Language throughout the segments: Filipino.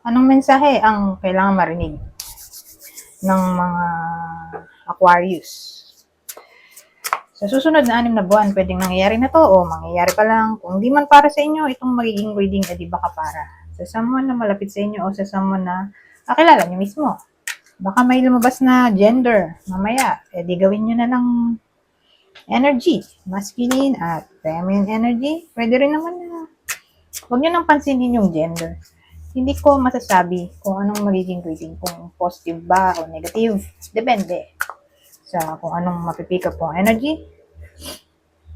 Anong mensahe ang kailangan marinig ng mga Aquarius? Sa susunod na 6 na buwan, pwedeng nangyayari na to o mangyayari pa lang. Kung di man para sa inyo, itong magiging reading, di baka para sa someone na malapit sa inyo o sa someone na kakilala nyo mismo. Baka may lumabas na gender mamaya, di gawin nyo na lang energy, masculine at feminine energy. Pwede rin naman na huwag nyo nang pansinin yung gender. Hindi ko masasabi kung anong magiging reading, kung positive ba o negative. Depende sa kung anong mapipick up pong energy.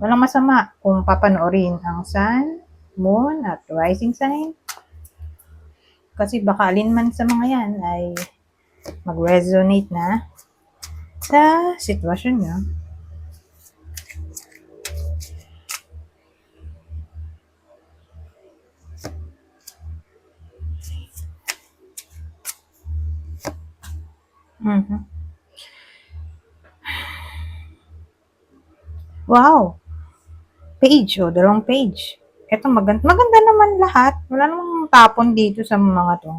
Walang masama kung papanoorin ang sun, moon, at rising sign. Kasi baka alin man sa mga yan ay mag-resonate na sa sitwasyon nyo. Wow! Page, dalawang page. Ito maganda naman lahat. Wala namang tapon dito sa mga to.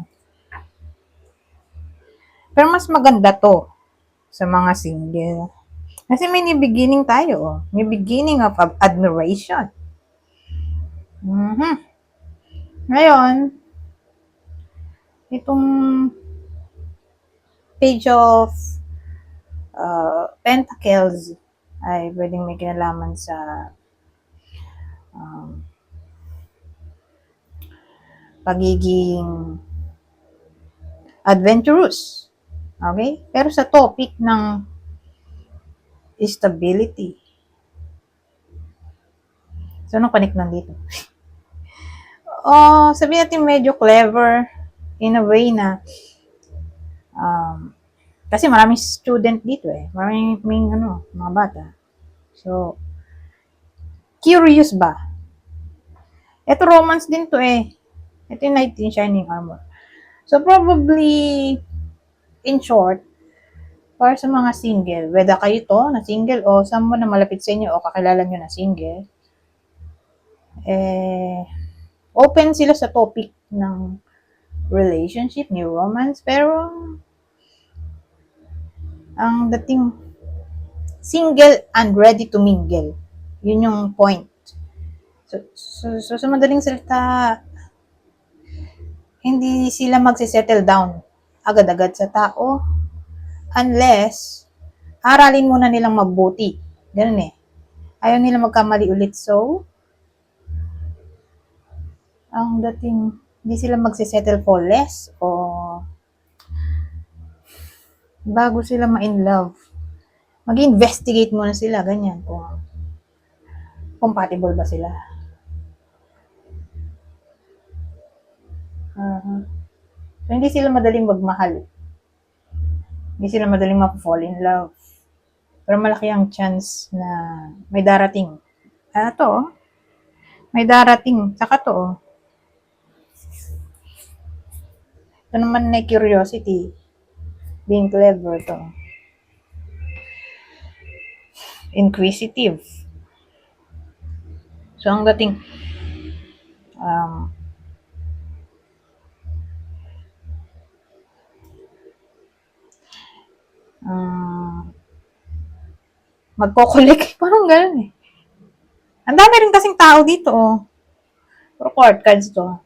Pero mas maganda to sa mga single. Kasi may new beginning tayo. New beginning of admiration. Ngayon, itong page of Pentacles ay pwedeng may kinalaman sa pagiging adventurous. Okay? Pero sa topic ng stability. So, anong connect nandito? Sabihin natin medyo clever in a way na kasi maraming student dito Maraming mga bata. So, curious ba? Ito romance din to Ito yung Knight in Shining Armor. So, probably, in short, para sa mga single, whether kayo to na single o someone na malapit sa inyo o kakilala nyo na single, open sila sa topic ng relationship, new romance, pero ang dating single and ready to mingle. Yun yung point. So sa madaling salita, hindi sila magsisettle down agad-agad sa tao unless aralin muna nilang mabuti. Ganun Ayaw nila magkamali ulit. So, ang dating, hindi sila magsisettle for less o bago sila ma-in love. Mag-investigate muna sila, ganyan, kung compatible ba sila. So, hindi sila madaling magmahal. Hindi sila madaling ma-fall in love. Pero malaki ang chance na may darating. May darating. Saka to, ito naman na curiosity. Being clever to. Inquisitive. So, ang dating, magko-collect. Parang ganun Ang dami rin kasing tao dito Pero court cards to.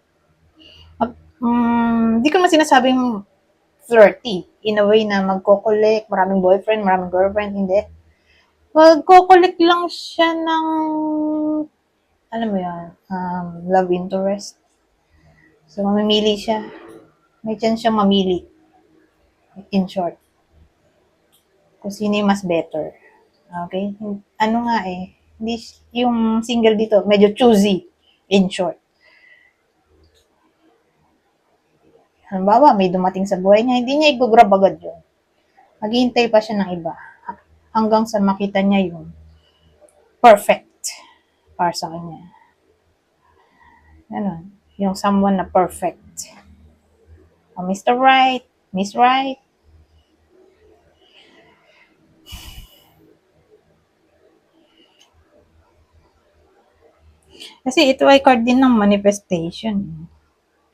Hindi ko naman sinasabing flirty in a way na magko-collect, maraming boyfriend, maraming girlfriend, hindi. Magko-collect lang siya ng, alam mo yan, love interest. So, mamimili siya. May chance siyang mamili. In short. Kung sino yung mas better. Okay? Ano nga hindi, yung single dito, medyo choosy. In short. Halimbawa, may dumating sa buhay niya, hindi niya i-grab agad yun. Maghihintay pa siya ng iba. Hanggang sa makita niya yung perfect para sa kanya. Ganun. Yung someone na perfect. Mr. Right, Miss Right. Kasi ito ay card din ng manifestation.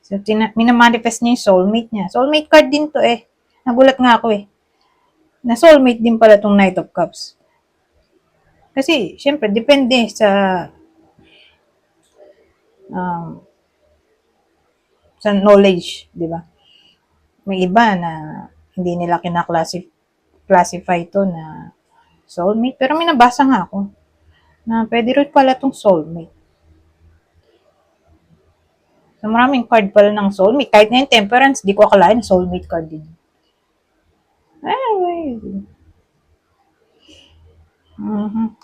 So, minamanifest niya yung soulmate niya. Soulmate card din to eh. Nagulat nga ako eh. Na soulmate din pala tong Knight of Cups. Kasi, syempre, depende um, sa knowledge, di ba? May iba na hindi nila classify to na soulmate. Pero may nabasa nga ako na pwede rin pala tong soulmate. So, maraming card pala ng soulmate. Kahit na yung temperance, di ko akalain soulmate card din. Anyway.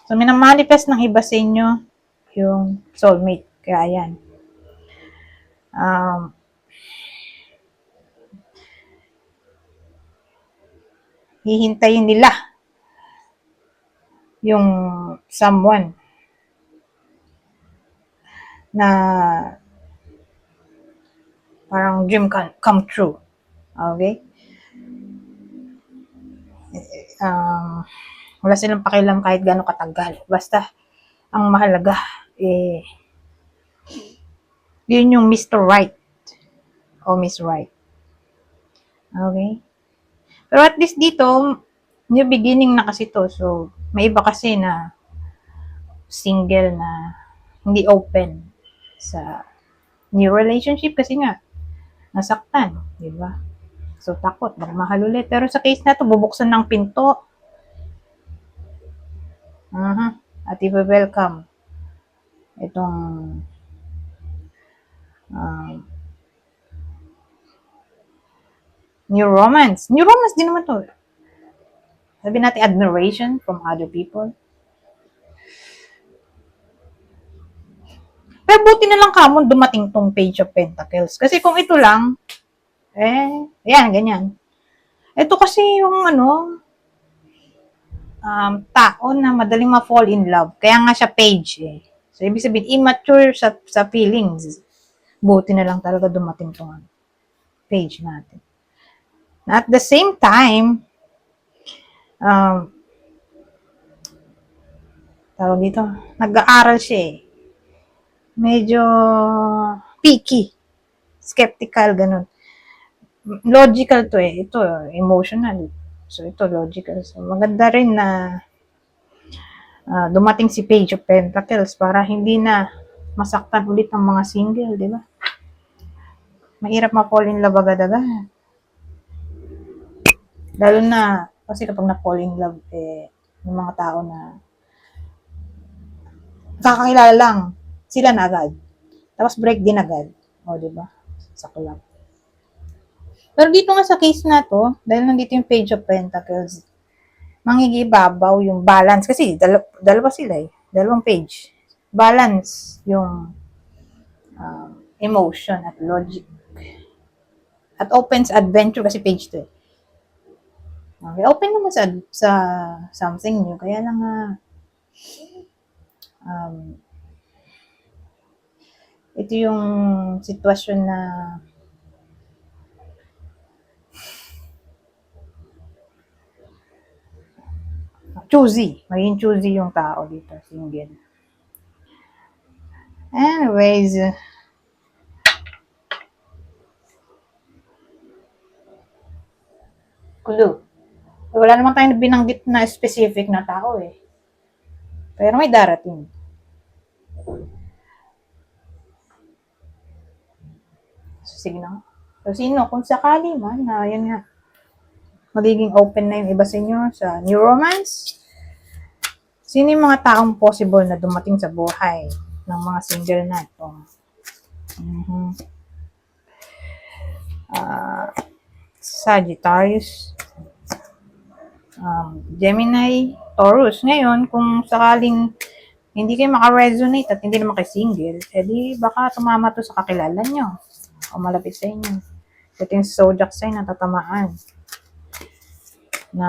So, minamanifest ng iba sa inyo yung soulmate. Kaya yan. Hihintayin nila yung someone na parang dream come true. Okay? Wala silang pakialam kahit gano'ng katagal. Basta, ang mahalaga, yun yung Mr. Right o Miss Right. Okay? Pero at least dito, new beginning na kasi to. So, may iba kasi na single na hindi open sa new relationship kasi nga, nasaktan. Diba? So, takot, magmahal ulit. Pero sa case na to, bubuksan ng pinto. At i-welcome itong new romance. New romance din naman to. Sabi natin admiration from other people. Pero buti na lang kamon dumating tong Page of Pentacles. Kasi kung ito lang, yan, ganyan. Ito kasi yung tao na madaling ma-fall in love. Kaya nga siya page eh. So, ibig sabihin, immature sa feelings. Buti na lang talaga dumating tong page natin. At the same time, tawag dito, nag-aaral siya eh. Medyo picky. Skeptical, ganun. Logical to eh. Ito, emotional. So, ito, logical. So, maganda rin na dumating si Page of Pentacles para hindi na masaktan ulit ang mga single, di ba? Mahirap ma-fall in love agad-agad. Lalo na, kasi kapag na-fall in love, yung mga tao na kakakilala lang, sila na agad. Tapos break din agad. O, di ba? Sa club. Pero dito nga sa case na to, dahil nandito yung Page of Pentacles, mangigibabaw yung balance. Kasi dalawa sila eh. Dalawang page. Balance yung emotion at logic. At opens adventure kasi page 2 eh. Okay, open naman sa something new. Kaya lang ito yung sitwasyon na choosy. Maging choosy yung tao dito. Single. Anyways, clue. Wala naman tayong binanggit na specific na tao eh. Pero may darating. So, sige na. So, sino? Kung sakali man, yan nga, magiging open na yung iba sa inyo sa new romance. Sino yung mga taong possible na dumating sa buhay ng mga single na ito? Sagittarius, Gemini, Taurus. Ngayon, kung sakaling hindi kayo maka-resonate at hindi naman kayo single, edi baka tumama to sa kakilala nyo o malapit sa inyo. Ito yung zodiac sign na tatamaan na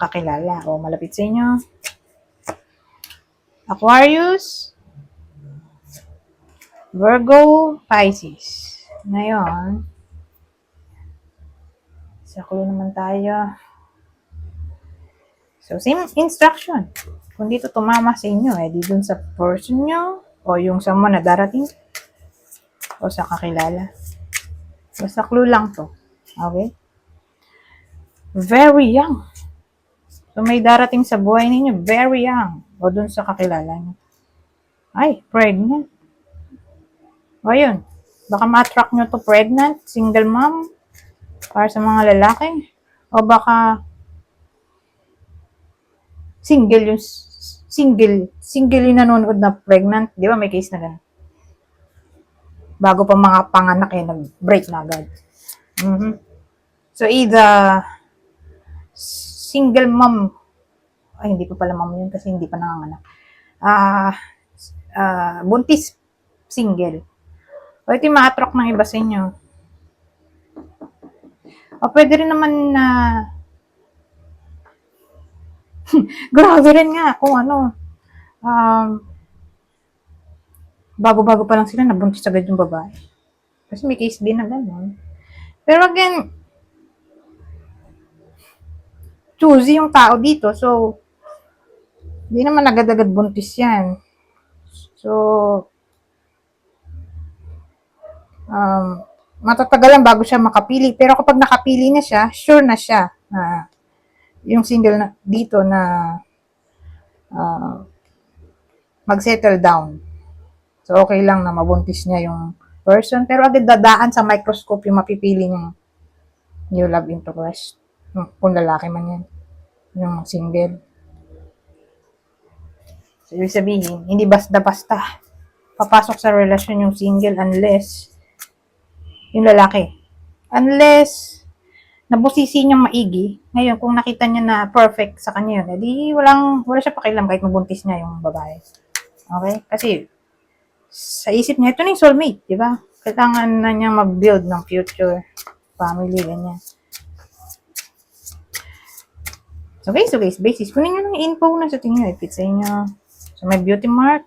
kakilala o malapit sa inyo. Aquarius, Virgo, Pisces. Ngayon, sa clue naman tayo. So, same instruction. Kung dito tumama sa inyo, di dun sa person nyo, o yung someone na darating, o sa kakilala. Basta clue lang to. Okay? Very young. So, may darating sa buhay ninyo, very young. O dun sa kakilala niyo. Ay, pregnant. O yun. Baka ma-attract nyo to pregnant, single mom, para sa mga lalaki. O baka single yung nanonood na pregnant. Di ba may case na gano'n? Bago pa mga panganak nag-break na agad. So, either single mom, ay hindi pa pala mom yun kasi hindi pa nanganganak. Buntis, single. O ito yung ma-attract ng iba sa inyo. O pwede rin naman na grabe rin nga kung ano, bago-bago pa lang sila, nabuntis agad yung babae. Kasi may case din na gano'n. Pero again, choosy yung tao dito. So, hindi naman agad-agad buntis yan. So, matatagalan bago siya makapili. Pero kapag nakapili na siya, sure na siya na yung single na dito na mag-settle down. So, okay lang na mabuntis niya yung person. Pero agad dadaan sa microscope yung mapipili niyang new love interest. Kung lalaki man yan. Yung single. So, ibig sabihin, hindi basta-basta papasok sa relasyon yung single unless yung lalaki. Unless nabusisi niyang maigi. Ngayon, kung nakita niya na perfect sa kanya yun, edi wala siya pakialam kahit mabuntis niya yung babae. Okay? Kasi sa isip niya, ito na yung soulmate, di ba? Kailangan na niya mag-build ng future family, ganyan. So, guys, basis. Kunin nyo ng info na sa tingin nyo. If it's sa inyo. So, may beauty mark.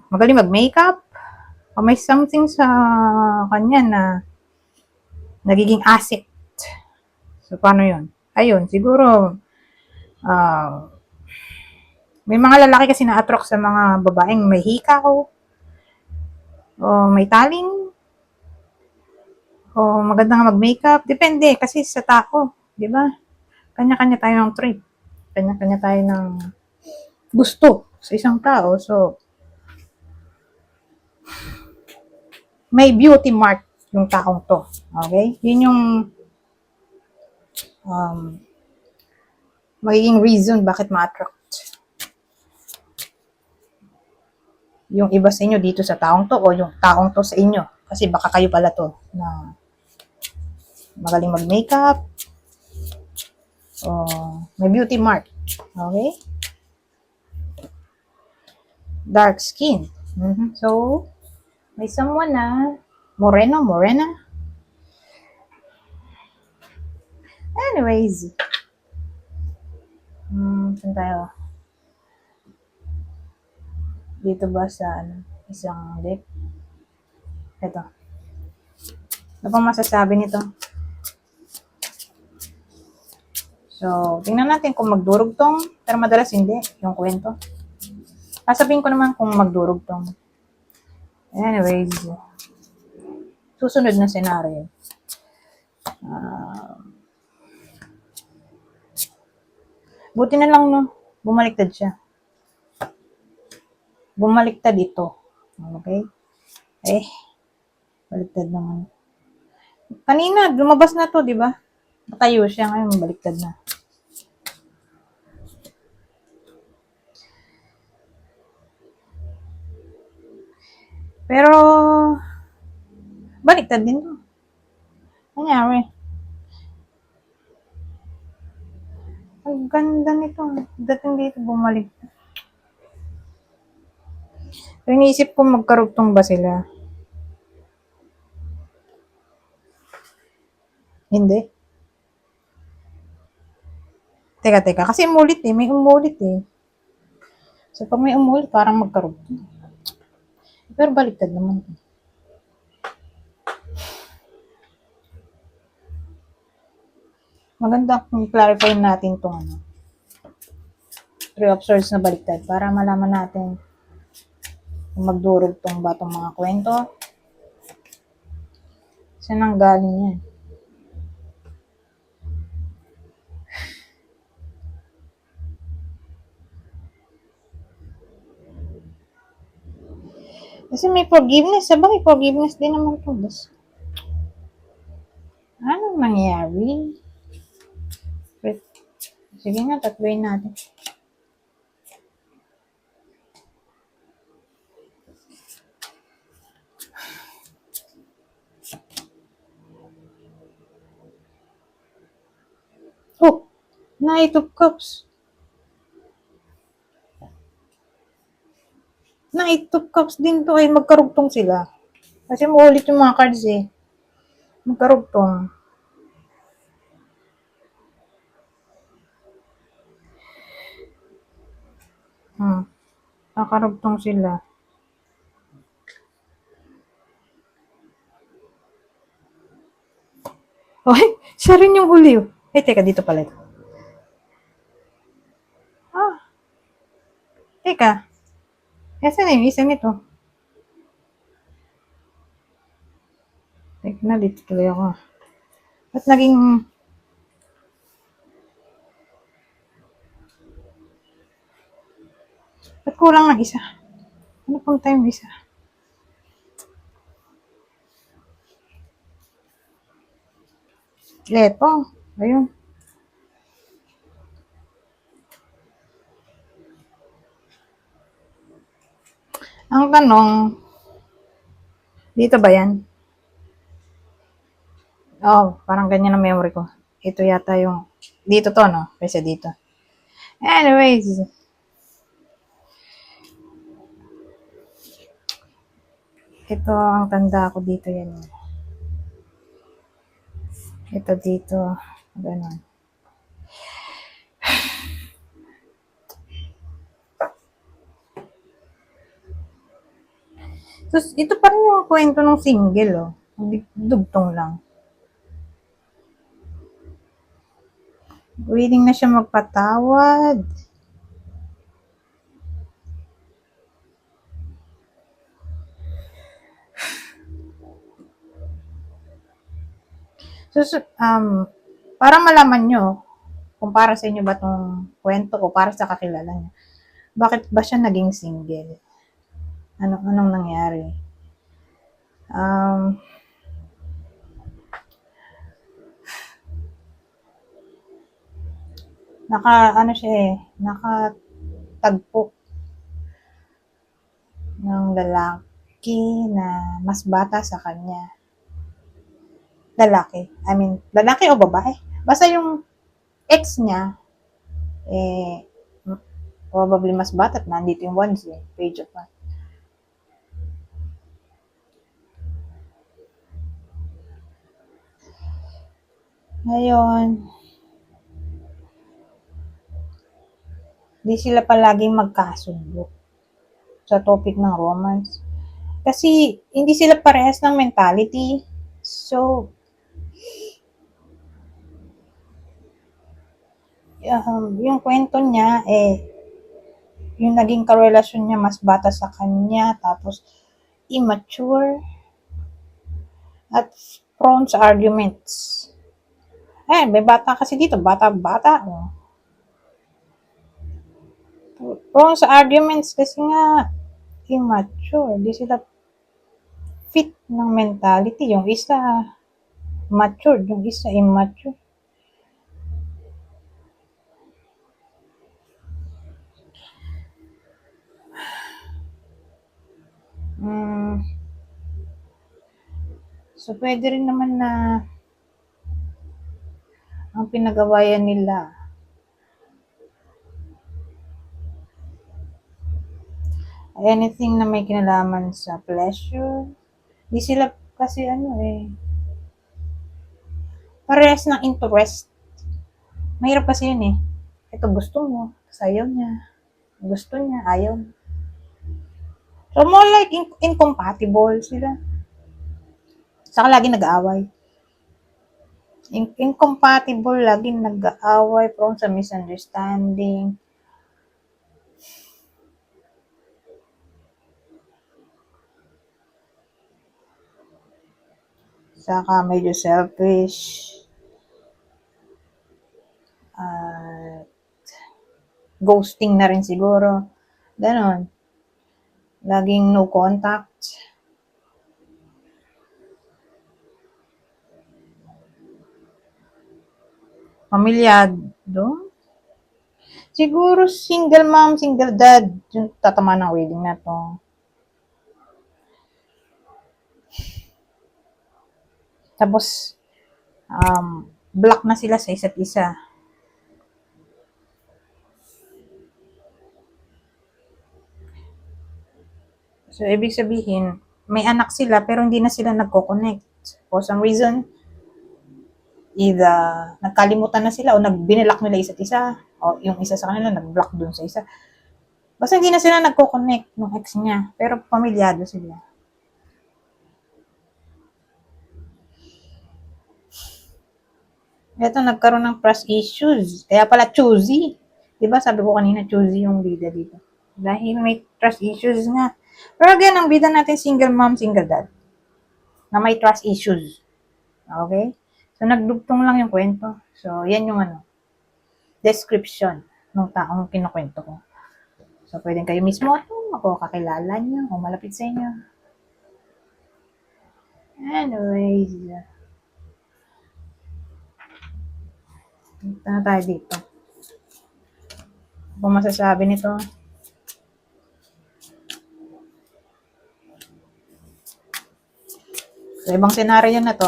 Magaling mag-makeup. O may something sa kanya na nagiging asset. So, paano yun? Ayun, siguro, may mga lalaki kasi na-attract sa mga babaeng may hikaw, o may taling, o maganda nga mag-makeup. Depende, kasi sa tao, di ba? Kanya-kanya tayo ng trip. Kanya-kanya tayo ng gusto sa isang tao. So, may beauty mark yung taong to. Okay? Yun yung magiging reason bakit ma-attract yung iba sa inyo dito sa taong to o yung taong to sa inyo. Kasi baka kayo pala to na magaling mag-makeup o may beauty mark. Okay? Dark skin. So, may someone na morena. Anyways, saan tayo? Dito ba sa isang lip? Ito. Ano pang masasabi nito? So, tingnan natin kung magdurugtong, pero madalas hindi, yung kwento. Sasabihin ko naman kung magdurugtong. Anyways, susunod na scenario. Buti na lang, no? Bumaliktad siya. Bumaliktad ito. Okay? Baliktad naman. Kanina, lumabas na to, di ba? Natayo siya, ngayon baliktad na. Pero, baliktad din to. Kanyari. Ang ganda nito. Dating dito, bumaliktad. So, iniisip ko magkarugtong ba sila? Hindi. Teka. Kasi umulit eh. May umulit eh. So, pag may umulit, parang magkarugtong. Pero baliktad naman. Maganda kung clarify natin itong 3 of Swords na baliktad para malaman natin kung magdurugtong ba itong mga kwento Saan ang galing yan? Kasi may forgiveness. Sabagay, forgiveness din naman to. Anong nangyari? Wait. Sige nga, tatloyin natin. Oh! Knight of Cups. Knight of Cups din to. Ay, magkarugtong sila. Kasi maulit yung mga cards eh. Magkarugtong. Nakarugtong sila. Ay, siya rin yung huli. Eh, teka, dito pala ito. Teka. Kasi na yung isa nito. Teka na, dito tuloy ako. Ba't naging... Ba't kulang ng isa? Ano pang time isa? Leto. Ayun. Ang tanong, dito ba yan? Oh, parang ganyan ang memory ko. Ito yata yung... Dito to, no? Kasi dito. Anyways. Ito ang tanda ko dito yan. Ito dito. Ganon. Tapos, ito pa rin yung kwento ng single, oh. Dugtong lang. Willing na siya magpatawad. So, para malaman nyo, kung para sa inyo ba itong kwento ko, para sa kakilala niya, bakit ba siya naging single? Anong nangyari? Nakatagpo ng lalaki na mas bata sa kanya. Lalaki o babae? Basta yung ex niya, probably mas bata at nandito yung ones page of one. Ngayon, di sila palaging magkasundo sa topic ng romance. Kasi, hindi sila parehas ng mentality. So, yung kwento niya, yung naging karelasyon niya mas bata sa kanya, tapos immature, at prone sa arguments. May bata kasi dito, bata-bata. Prone sa arguments kasi nga, immature. Di sila fit ng mentality. Yung isa, matured. Yung isa, immature. So, pwede rin naman na ang pinagawayan nila anything na may kinalaman sa pleasure. Di sila kasi parehas ng interest. Mahirap kasi yun eh. Ito gusto mo, sayo niya. Gusto niya, ayaw. So, more like incompatible sila. Saka lagi nag-aaway. Incompatible, lagi nag-aaway, prone sa misunderstanding. Saka medyo selfish. At ghosting na rin siguro. Ganon. Laging no contact. Pamilyado. Siguro single mom, single dad. Yung tatama ng wedding na to. Tapos, block na sila sa isa't isa. So, ibig sabihin, may anak sila pero hindi na sila nagko-connect. For some reason, either nagkalimutan na sila o nagbinilak nila isa't isa o yung isa sa kanila nag-block dun sa isa. Basta hindi na sila nagko-connect ng ex niya pero pamilyado sila. Ito, nagkaroon ng trust issues. Kaya pala choosy. Diba sabi ko kanina, choosy yung bida dito. Dahil may trust issues nga. Pero again, ang bida natin single mom, single dad. Na may trust issues. Okay? So, nagdugtong lang yung kwento. So, yan yung description ng taong kinukwento ko. So, pwedeng kayo mismo ako kakilala nyo o malapit sa inyo. Anyways, punta na tayo dito. Ano masasabi nito? So, ibang senaryo na to.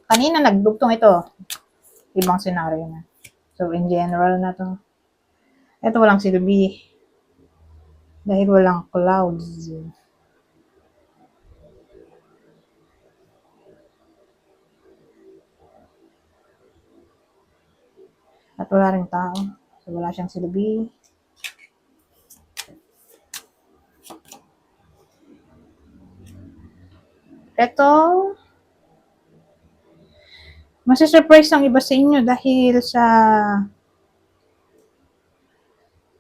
Kanina nagdugtong ito. Ibang senaryo na. So, in general na to. Ito walang silbi. Dahil walang clouds. At wala rin tao. So, wala siyang silbi. Ito, masisurprise ang iba sa inyo dahil sa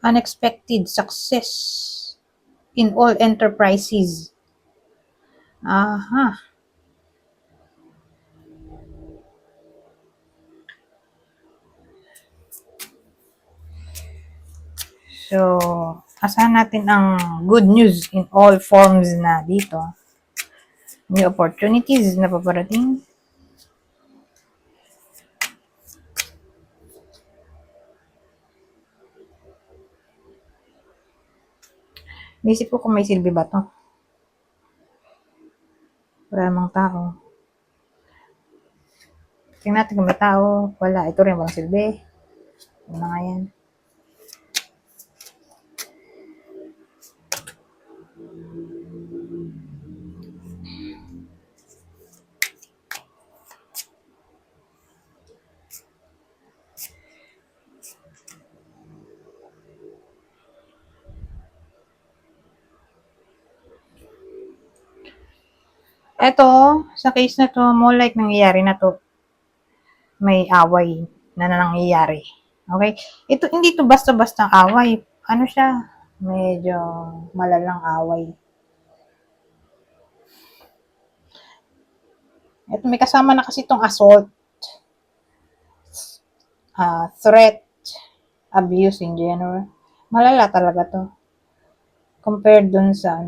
unexpected success in all enterprises. Aha. So, asahan natin ang good news in all forms na dito. New opportunities na paparating. Naisip ko kung may silbi ba to. Wala namang tao. Tingnan natin kung may tao. Wala. Ito rin walang silbi. Ano na nga yan. Eto, sa case na to, more like nangyayari na to. May away na nangyayari. Okay? Ito, hindi to basta-basta away. Ano siya? Medyo malalang away. Ito, may kasama na kasi itong assault, threat, abuse in general. Malala talaga to. Compared dun sa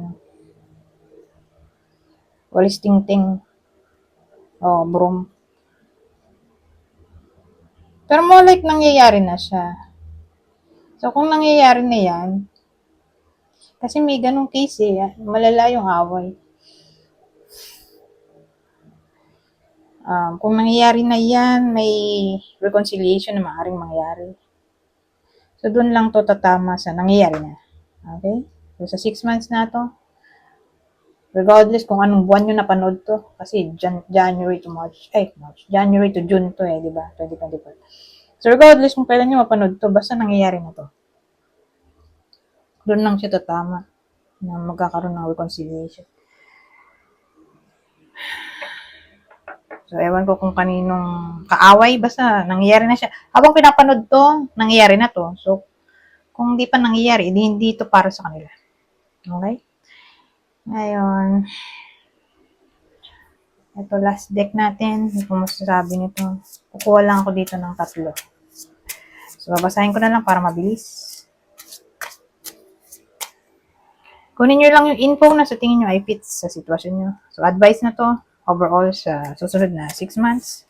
walis ting-ting o broom. Pero more like nangyayari na siya. So, kung nangyayari na yan, kasi may ganong case malala yung away. Kung nangyayari na yan, may reconciliation na maaaring mangyari. So, dun lang to tatama sa nangyayari na. Okay? So, sa 6 months na to, regardless kung anong buwan nyo napanood to, kasi January to January to June to di ba? 2024. So, regardless kung kailan nyo mapanood to, basta nangyayari na to. Doon lang siya tatama na magkakaroon ng reconciliation. So, ewan ko kung kaninong kaaway, basta nangyayari na siya. Habang pinapanood to, nangyayari na to. So, kung hindi pa nangyayari, hindi to para sa kanila. Okay? Ngayon, Ito, last deck natin. Hindi ko masasabi nito. Kukuha lang ako dito ng 3. So, babasahin ko na lang para mabilis. Kunin nyo lang yung info na sa tingin nyo ay fits sa sitwasyon nyo. So, advice na to overall sa susunod na 6 months.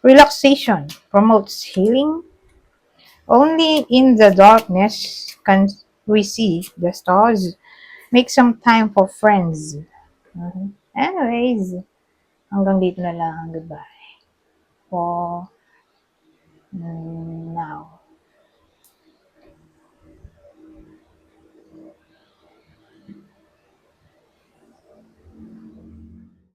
Relaxation promotes healing. Only in the darkness can we see the stars. Make some time for friends. Anyways, hanggang dito na lang. Goodbye. For now.